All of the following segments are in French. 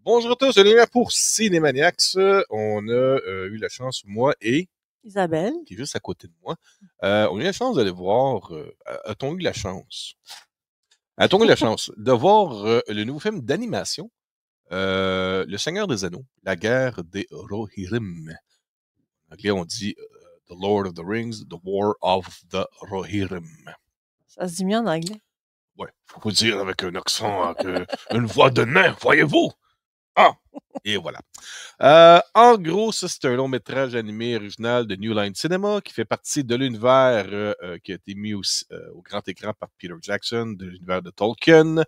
Bonjour à tous, on est là pour Cinémaniacs. On a eu la chance, moi et Isabelle. qui est juste à côté de moi, on a eu la chance d'aller voir, a-t-on eu la chance? A-t-on eu la chance de voir le nouveau film d'animation, Le Seigneur des Anneaux, La guerre des Rohirrim. En anglais, on dit The Lord of the Rings, The War of the Rohirrim. Ça se dit mieux en anglais. Ouais, faut vous dire avec un accent, une voix de nain, voyez-vous? Ah! Et voilà. En gros, ça, c'est un long métrage animé original de New Line Cinema qui fait partie de l'univers qui a été mis au grand écran par Peter Jackson, de l'univers de Tolkien.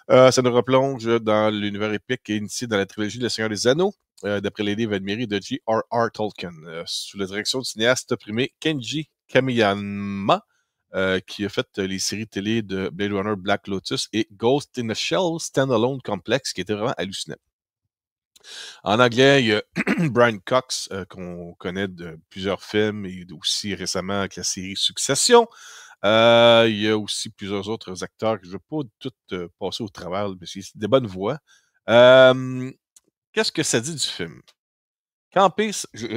Ça nous replonge dans l'univers épique et initié dans la trilogie Le Seigneur des Anneaux, d'après les livres admirés de J.R.R. Tolkien, sous la direction du cinéaste primé Kenji Kamiyama, qui a fait les séries télé de Blade Runner Black Lotus et Ghost in a Shell Standalone Complex, qui était vraiment hallucinant. En anglais, il y a Brian Cox, qu'on connaît de plusieurs films et aussi récemment avec la série Succession. Il y a aussi plusieurs autres acteurs que je ne vais pas tout passer au travers, mais c'est des bonnes voix. Qu'est-ce que ça dit du film? Camper,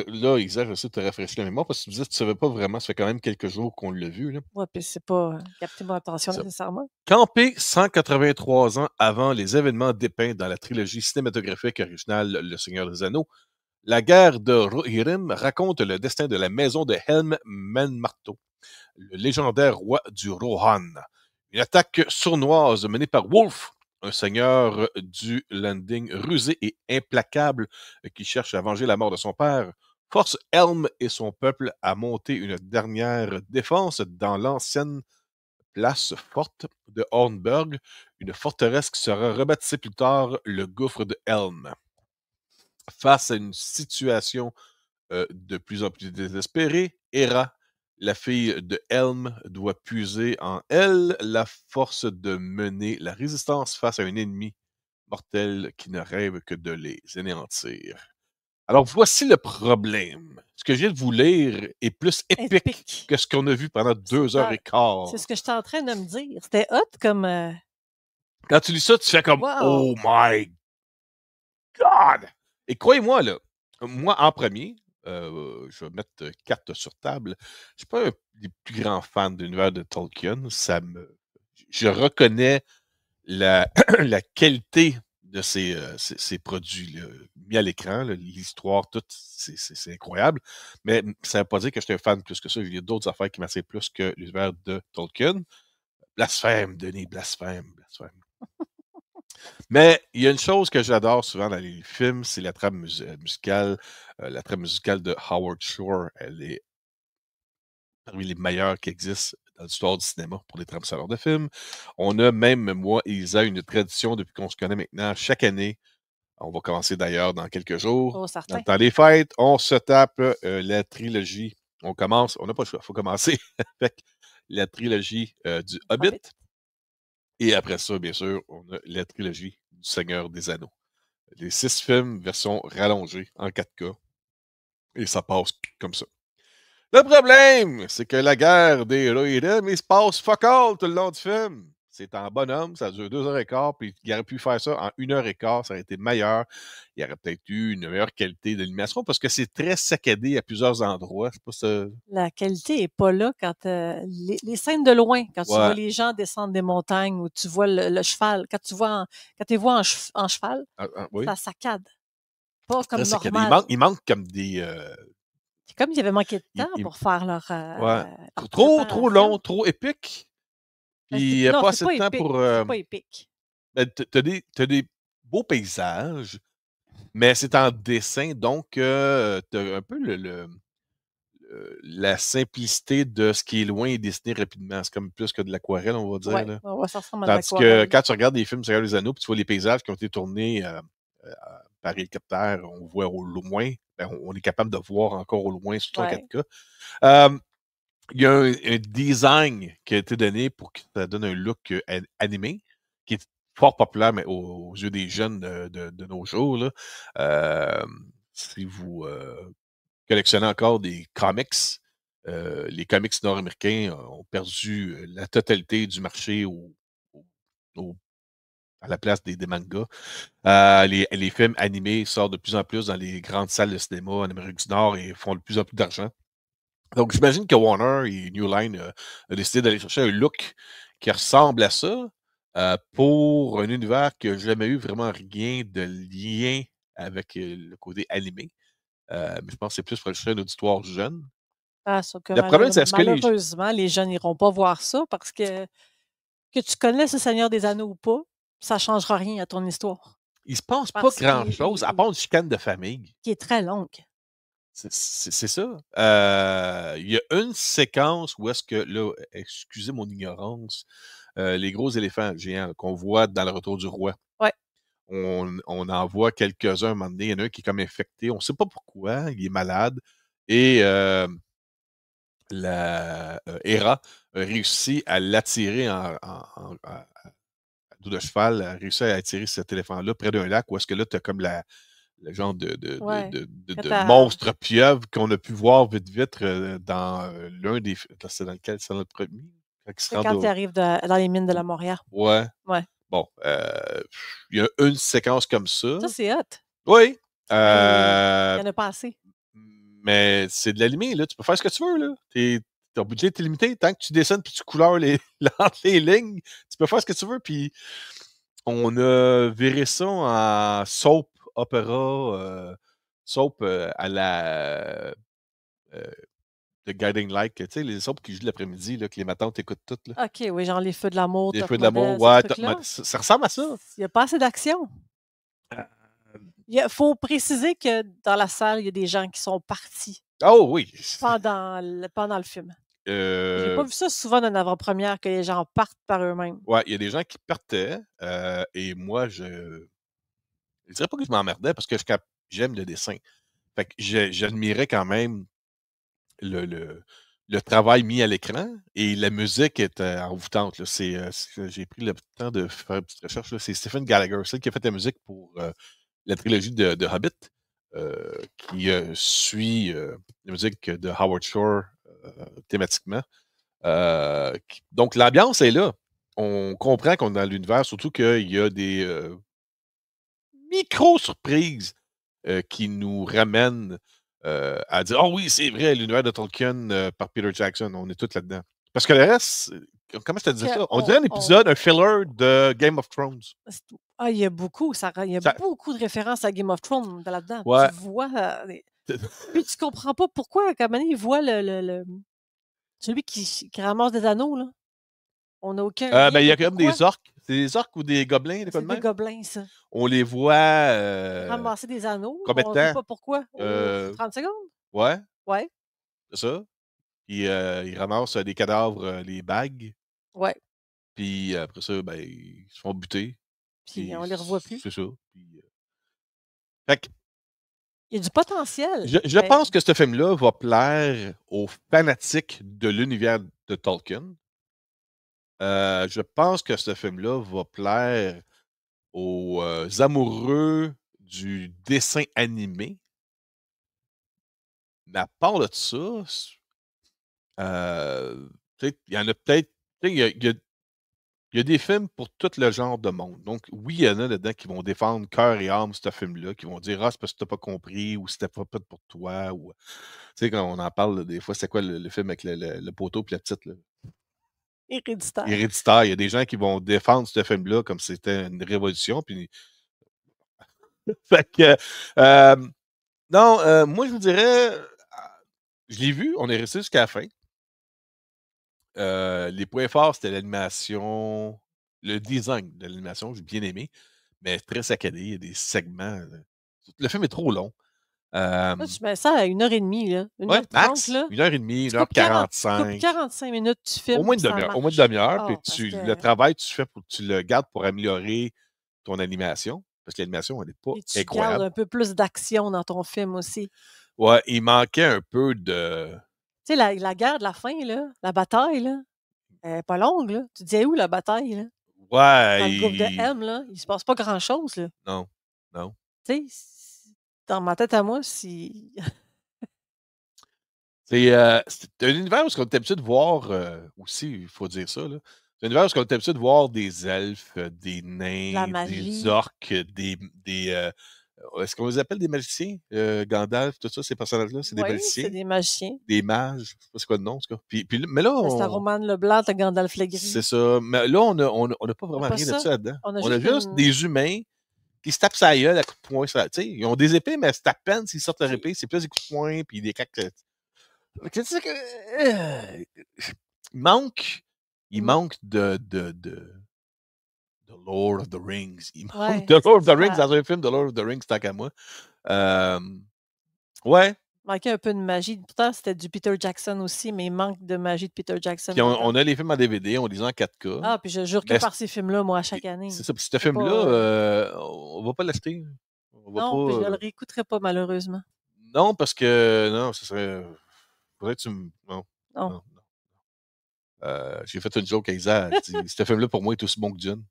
là, Isa, j'essaie de te rafraîchir la mémoire parce que tu disais que tu ne savais pas vraiment, ça fait quand même quelques jours qu'on l'a vu. Là. Ouais, puis c'est pas capté mon attention Ça. nécessairement. Camper 183 ans avant les événements dépeints dans la trilogie cinématographique originale Le Seigneur des Anneaux, la guerre de Rohirrim raconte le destin de la maison de Helm Menmarto, le légendaire roi du Rohan. Une attaque sournoise menée par Wolf, un seigneur du Landing rusé et implacable qui cherche à venger la mort de son père, force Helm et son peuple à monter une dernière défense dans l'ancienne place forte de Hornburg, une forteresse qui sera rebaptisée plus tard le gouffre de Helm. Face à une situation de plus en plus désespérée, Hera, la fille de Helm, doit puiser en elle la force de mener la résistance face à un ennemi mortel qui ne rêve que de les anéantir. Alors, voici le problème. Ce que je viens de vous lire est plus épique que ce qu'on a vu pendant 2 heures et quart. C'est ce que j'étais en train de me dire. C'était hot comme. Quand tu lis ça, tu fais comme Wow! Oh my God! Et croyez-moi, là, moi en premier, je vais mettre carte sur table. Je suis pas un des plus grands fans de l'univers de Tolkien. Je reconnais la, la qualité de ces produits-là, mis à l'écran, là, l'histoire, tout, c'est incroyable. Mais ça ne veut pas dire que je suis un fan plus que ça. Il y a d'autres affaires qui m'attirent plus que l'univers de Tolkien. Blasphème, Denis, blasphème, blasphème. Mais il y a une chose que j'adore souvent dans les films, c'est la trame musicale. La trame musicale de Howard Shore, elle est parmi les meilleures qui existent dans l'histoire du cinéma pour les trames sonores de films. On a même, moi et Isa, une tradition depuis qu'on se connaît maintenant. Chaque année, on va commencer d'ailleurs dans quelques jours, Oh, dans certain. le temps des fêtes, on se tape la trilogie. On commence, on n'a pas le choix, il faut commencer avec la trilogie du Hobbit. Hobbit. Et après ça, bien sûr, on a la trilogie du Seigneur des Anneaux. Les 6 films, version rallongée en 4K. Et ça passe comme ça. Le problème, c'est que la guerre des Rohirrim, il se passe fuck all tout le long du film. C'est en bonhomme, ça dure 2 heures et quart, puis il aurait pu faire ça en 1 heure et quart, ça aurait été meilleur. Il y aurait peut-être eu une meilleure qualité d'animation parce que c'est très saccadé à plusieurs endroits. Je sais pas si La qualité est pas là quand les scènes de loin, quand tu vois ouais. les gens descendre des montagnes ou tu vois le cheval, quand tu les vois en cheval, Oui. ça saccade. Pas C'est très comme saccadé. normal. Il manque comme des. C'est comme s'ils avaient manqué de Il- temps il- pour faire ouais. leur Trop long, préparation. trop épique. Puis il n'y a Non, pas c'est assez de pas temps épique. pour. C'est pas épique. Ben, t'as des beaux paysages, mais c'est en dessin, donc t'as un peu la simplicité de ce qui est loin et dessiné rapidement. C'est comme plus que de l'aquarelle, on va dire. Ouais, Là. ouais, ça ressemble à de Tandis que l'aquarelle. quand tu regardes des films sur les anneaux, puis tu vois les paysages qui ont été tournés euh, par hélicoptère, on voit au loin. Ben, on est capable de voir encore au loin, surtout en Ouais. 4K. Euh, il y a un design qui a été donné pour que ça donne un look animé, qui est fort populaire mais aux yeux des jeunes de nos jours. Là. Euh, si vous collectionnez encore des comics, les comics nord-américains ont perdu la totalité du marché au à la place des mangas. Les films animés sortent de plus en plus dans les grandes salles de cinéma en Amérique du Nord et font de plus en plus d'argent. Donc, j'imagine que Warner et New Line a décidé d'aller chercher un look qui ressemble à ça pour un univers qui n'a jamais eu vraiment rien de lien avec le côté animé. Mais je pense que c'est plus pour chercher un auditoire jeune. Ah, sauf que Le problème, c'est est-ce que malheureusement, les jeunes n'iront pas voir ça parce que tu connaisses le Seigneur des Anneaux ou pas, ça ne changera rien à ton histoire. il se passe pas Parce grand-chose, à part une chicane de famille. qui est très longue. C'est ça. Il y a une séquence où est-ce que, là, excusez mon ignorance, les gros éléphants géants qu'on voit dans le Retour du Roi. Ouais. On en voit quelques-uns à un moment donné. Il y en a un qui est comme infecté. On ne sait pas pourquoi. Il est malade. Et Hera a réussi à l'attirer à dos de cheval, a réussi à attirer cet éléphant-là près d'un lac où est-ce que là, tu as comme le genre Ouais. de monstre pieuvre qu'on a pu voir vite vite dans l'un des. C'est dans lequel? C'est dans le premier? C'est quand tu arrives dans les mines de la Moria. Ouais. Ouais. Bon. Il y a une séquence comme ça. Ça, c'est hot. Oui. Il n'y en a pas assez. Mais c'est de l'animé, là. Tu peux faire ce que tu veux, là. Ton budget est limité. Tant que tu dessines puis tu couleurs entre les lignes, tu peux faire ce que tu veux. Puis on a viré ça en soap opéra, soap à la The Guiding Light, tu sais, les soaps qui jouent l'après-midi, là, que les matantes écoutent toutes. Là. OK, oui, genre les feux de l'amour, Les Top feux de l'amour, Model, ouais, ce truc-là. ça ressemble à ça. Il n'y a pas assez d'action. Il faut préciser que dans la salle, il y a des gens qui sont partis Oh oui. pendant le film. J'ai pas Euh, vu ça souvent dans une avant-première que les gens partent par eux-mêmes. ouais, il y a des gens qui partaient et moi, je dirais pas que je m'emmerdais parce que j'aime le dessin. Fait que j'admirais quand même le travail mis à l'écran et la musique est envoûtante. Là. J'ai pris le temps de faire une petite recherche. là. C'est Stephen Gallagher, celle qui a fait la musique pour la trilogie de Hobbit, qui suit la musique de Howard Shore thématiquement. Donc, l'ambiance est là. On comprend qu'on est dans l'univers, surtout qu'il y a des micro-surprises qui nous ramènent à dire oh oui, c'est vrai, l'univers de Tolkien par Peter Jackson, on est tous là-dedans. Parce que le reste, comment je te dis ça? On dirait un épisode, un filler de Game of Thrones. Ah, il y a beaucoup, beaucoup de références à Game of Thrones là-dedans. Ouais. Tu vois. Puis tu comprends pas pourquoi, quand il voit celui qui ramasse des anneaux, là. On n'a aucun lien. Il y a quand même pourquoi. des orques. C'est des orques ou des gobelins, C'est des gobelins, ça. On les voit. Ramasser des anneaux. Combien de On ne sait temps? pas pourquoi. 30 secondes? Ouais. Ouais. C'est ça. Puis ils ramassent des cadavres, les bagues. Ouais. Puis après ça, ben, ils se font buter. Puis on les revoit plus. C'est ça. Puis, fait que, il y a du potentiel. je pense que ce film-là va plaire aux fanatiques de l'univers de Tolkien. Je pense que ce film-là va plaire aux amoureux du dessin animé. Mais à part de ça, il y en a peut-être. Il y a des films pour tout le genre de monde. Donc, oui, il y en a là-dedans qui vont défendre cœur et âme ce film-là, qui vont dire ah, c'est parce que tu n'as pas compris ou c'était pas fait pour toi. Ou... Tu sais, quand on en parle, des fois, c'est quoi le film avec le poteau et la petite? Là? Héréditaire. Héréditaire. Il y a des gens qui vont défendre ce film-là comme si c'était une révolution. Puis... fait que, non, moi, je vous dirais, je l'ai vu, on est resté jusqu'à la fin. Les points forts, c'était l'animation, le design de l'animation, j'ai bien aimé, mais très saccadé, il y a des segments. Le film est trop long. Là, tu mets ça à 1h30, là. 1h30, max, là. 1h30, Tu coupes 1h45. 45 minutes, tu filmes. Au moins une demi-heure. Au moins une demi-heure. Puis le travail, tu le gardes pour améliorer ton animation. Parce que l'animation, elle n'est pas tu incroyable. gardes un peu plus d'action dans ton film aussi. Ouais, il manquait un peu de. Tu sais, la guerre de la fin, là, la bataille, là, elle n'est pas longue, là. Tu disais où la bataille, là? Ouais. Dans le groupe de M, là, il se passe pas grand-chose, là. Non, non. Tu sais, dans ma tête à moi, si. C'est un univers où on est habitué de voir aussi, il faut dire ça, là. C'est un univers où on est habitué de voir des elfes, des La nains, des magie. orques, est-ce qu'on les appelle des magiciens? Gandalf, tout ça, ces personnages-là, c'est des Oui, magiciens, c'est des magiciens. des mages, je sais pas c'est quoi le nom, en tout cas. Mais là, C'est Saruman le blanc, t'as Gandalf le c'est gris. ça. Mais là, on n'a pas On n'a vraiment pas rien de ça. ça là-dedans. On a On a juste juste des humains qui se tapent sa gueule à coups de poing. Tu sais, ils ont des épées, mais elles se tapent peine s'ils sortent leur épée. C'est plus des coups de poing, puis des claques. Tu sais que. Il manque de Lord of the Rings. Il manque Ouais, de Lord of the Rings ça dans un film de Lord of the Rings, tant qu'à moi. Ouais. manquait un peu de magie. Pourtant, c'était du Peter Jackson aussi, mais il manque de magie de Peter Jackson Puis là-dedans. on a les films en DVD, on les a en 4K. Ah, puis je jure que Mais par ces films-là, moi, à chaque année. c'est ça. Puis ce C'est pas, film-là, on va pas l'acheter. On va non, puis je pas. le réécouterai pas, malheureusement. Non, parce que. Non, ce serait. Faudrait que tu me. Non. Non. Non. J'ai fait une joke à Isa. Je dis, ce film-là, pour moi, est aussi bon que Dune.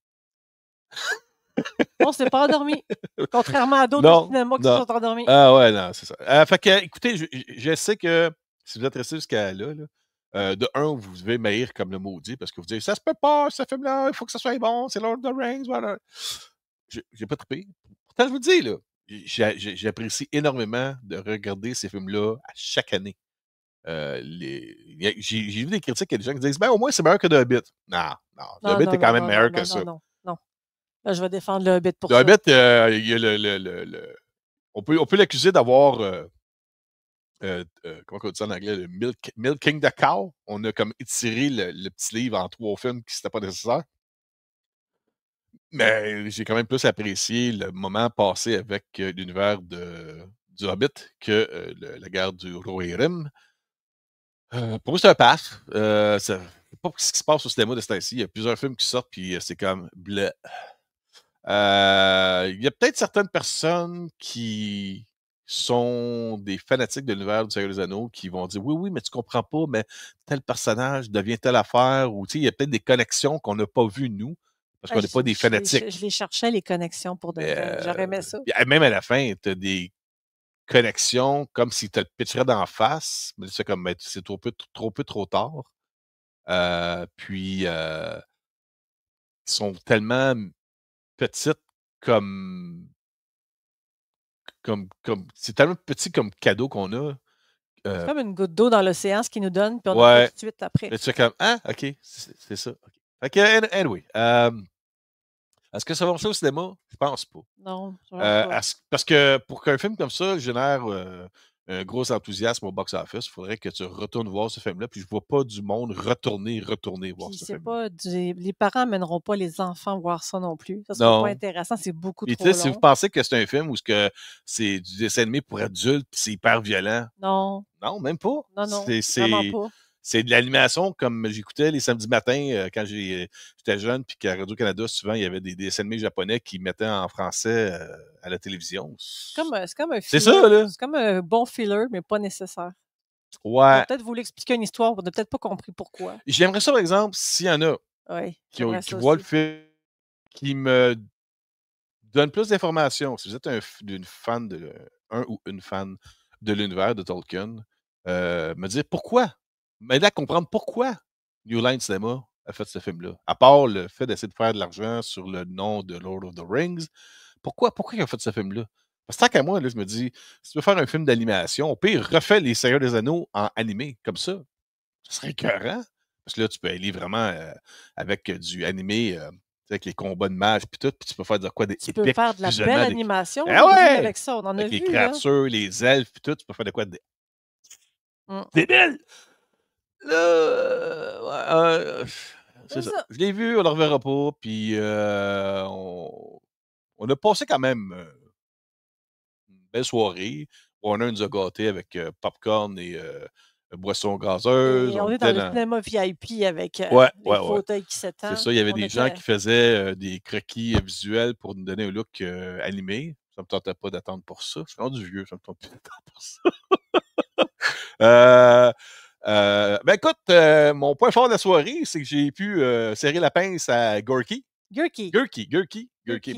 On s'est pas endormi. Contrairement à d'autres Non, au cinéma qui se non. sont endormis. Ah ouais, non, c'est ça. Fait que, écoutez, je sais que si vous êtes resté jusqu'à là, de un, vous devez m'haïr comme le maudit parce que vous dites ça se peut pas, ce film-là, il faut que ça soit bon, c'est Lord of the Rings, voilà. J'ai pas trippé. Pourtant, je vous dis, là, j'apprécie énormément de regarder ces films-là à chaque année. J'ai vu des critiques, il y a des gens qui disent ben, au moins, c'est meilleur que The Hobbit. Non, non, The Non, Hobbit non, est quand non, même non, meilleur non, que non, ça. non, non, non. Là, je vais défendre le Hobbit pour The ça. Hobbit, il y a on peut l'accuser d'avoir. Comment on dit ça en anglais? Le Milking the Cow. On a comme étiré le petit livre en 3 films qui n'était pas nécessaire. Mais j'ai quand même plus apprécié le moment passé avec l'univers du Hobbit que la guerre du Rohirrim. Pour moi, c'est un pass. C'est pas ce qui se passe au cinéma de ce temps-ci. Il y a plusieurs films qui sortent, puis c'est comme bleu. Il y a peut-être certaines personnes qui sont des fanatiques de l'univers du Seigneur des Anneaux qui vont dire oui, oui, mais tu comprends pas, mais tel personnage devient telle affaire, ou il y a peut-être des connexions qu'on n'a pas vues, nous, parce qu'on n'est pas des fanatiques. Je les cherchais, les connexions, pour de vrai. J'aurais aimé ça. Même à la fin, tu as des connexions comme si tu te le pitcherais d'en face, mais c'est comme c'est trop tard. Puis, ils sont tellement petites comme c'est tellement petit comme cadeau qu'on a. C'est comme une goutte d'eau dans l'océan, ce qu'ils nous donnent, puis on n'a pas Ouais. tout de suite après. Là, tu fais comme ah, ok, c'est ça. Ok. Fait que anyway, est-ce que ça va marcher au cinéma? Je pense pas. Non, je pense pas. Parce que pour qu'un film comme ça génère un gros enthousiasme au box-office, il faudrait que tu retournes voir ce film-là. Puis je vois pas du monde retourner voir Puis ce c'est film-là. pas les parents n'amèneront pas les enfants voir ça non plus. Ça sera Non. pas intéressant, c'est beaucoup Et trop tu sais, si vous long. pensez que c'est un film où c'est du dessin animé pour adultes puis c'est hyper violent, Non, non, même pas. non, non, vraiment pas. C'est de l'animation comme j'écoutais les samedis matins quand j'étais jeune, puis qu'à Radio-Canada, souvent, il y avait des dessins animés japonais qui mettaient en français à la télévision. C'est comme un C'est filler. ça, là. C'est comme un bon filler, mais pas nécessaire. On Ouais. va peut-être voulu expliquer une histoire, on n'a peut-être pas compris pourquoi. J'aimerais ça, par exemple, s'il y en a Oui, qui j'aimerais ça voient le aussi. film, qui me donnent plus d'informations. Si vous êtes un fan ou une fan de l'univers de Tolkien, me dire pourquoi. M'aider à comprendre pourquoi New Line Cinema a fait ce film-là. À part le fait d'essayer de faire de l'argent sur le nom de Lord of the Rings, pourquoi ils ont fait ce film-là? Parce que tant qu'à moi, là, je me dis, si tu veux faire un film d'animation, au pire, refais Les Seigneurs des Anneaux en animé, comme ça. Ce serait écœurant. Parce que là, tu peux aller vraiment avec du animé, avec les combats de mages, puis tout, puis tu peux faire de quoi des Tu peux faire de la belle animation Ah ouais! avec ça, on en a Avec les vu, là. créatures, les elfes, puis tout, tu peux faire de quoi Mmh. débile! Là, c'est ça. ça. Je l'ai vu, on ne le reverra pas, puis on a passé quand même une belle soirée. Warner nous a gâtés avec popcorn et boissons gazeuses. Et on est dans le cinéma VIP avec les fauteuils qui C'est s'étendent. ça, il y avait des gens qui faisaient des croquis visuels pour nous donner un look animé. Ça ne me tentait pas d'attendre pour ça. Je suis rendu vieux, ça ne me tente plus d'attendre pour ça. Ben écoute, mon point fort de la soirée, c'est que j'ai pu serrer la pince à Gorky. Gurky. Gurky,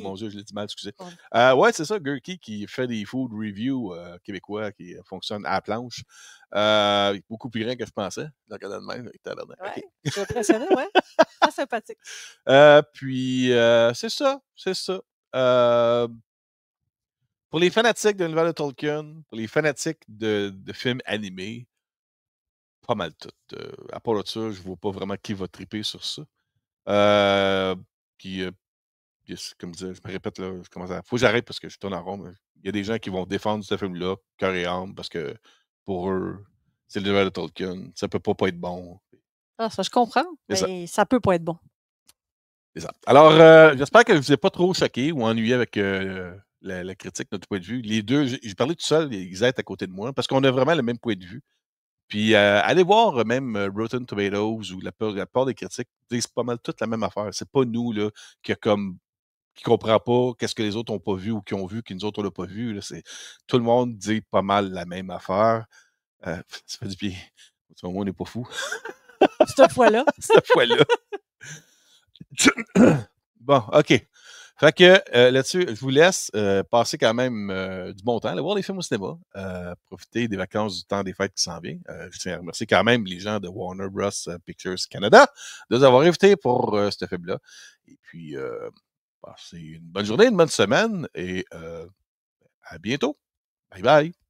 mon Dieu, je l'ai dit mal, excusez. Ouais. Ouais, c'est ça, Gurky qui fait des food reviews québécois qui fonctionnent à la planche. Beaucoup plus grand que je pensais. Je regardais de même. Ouais, je suis impressionné, ouais. Très sympathique. Puis, c'est ça. Pour les fanatiques de l'univers de Tolkien, pour les fanatiques de films animés, pas mal tout. À part de ça, je vois pas vraiment qui va triper sur ça. Puis, comme je disais, je me répète, là, faut que j'arrête parce que je tourne en rond. Il y a des gens qui vont défendre ce film-là, cœur et âme, parce que pour eux, c'est le l'univers de Tolkien. Ça peut pas être bon. Ah, ça, je comprends, mais ça peut pas être bon. C'est ça. Alors, j'espère que je ne vous ai pas trop choqué ou ennuyé avec la critique, notre point de vue. Les deux, j'ai parlé tout seul, ils aident à côté de moi, parce qu'on a vraiment le même point de vue. Puis, allez voir même Rotten Tomatoes ou la part des critiques disent pas mal toute la même affaire. C'est pas nous là, qui comprend pas qu'est-ce que les autres n'ont pas vu ou qui ont vu, qui nous autres on l'a pas vu. Là. Tout le monde dit pas mal la même affaire. Ça fait du bien. Au moins, on n'est pas fou. Cette fois-là. Cette fois-là. Bon, OK. Fait que là-dessus, je vous laisse passer quand même du bon temps, aller voir des films au cinéma, profiter des vacances du temps des fêtes qui s'en vient. Je tiens à remercier quand même les gens de Warner Bros. Pictures Canada de nous avoir invités pour ce film-là. Et puis, passez une bonne journée, une bonne semaine et à bientôt. Bye bye.